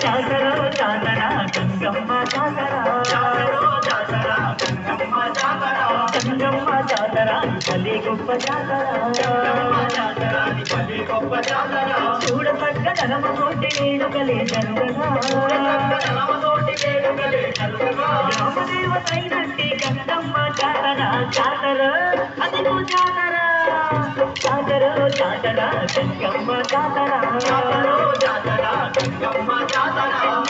జాతరో జాతర గంగమ్మ జాతర గంగమ్మ జాతర భలే గొప్ప జాతర చూడసక్క ధనమతోటి వేడుకలే జరుగగా రామదేవతైనట్టే గంగమ్మ జాతర జాతర అదిగో జాతర జాతరో జాతర గంగమ్మ జాతర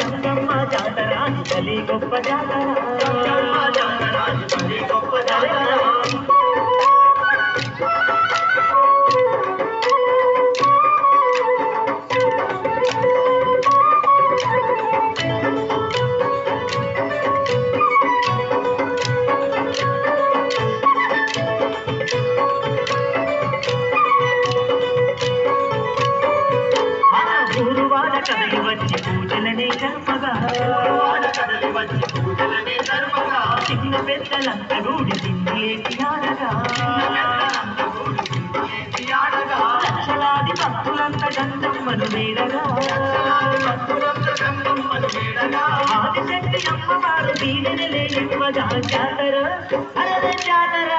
గంగమ్మ జాతర భలే గొప్ప జాతర కదలి వచ్చి పూజలనే జరుపగా చిన్న పెద్దలంత గూడి దిండేసి ఆడగా లక్షలాది భక్తులంత గంగమ్మను వేడగా ఆదిశక్తి అమ్మవారు దీవెనలే ఇవ్వగా జాతర అరవై జాతర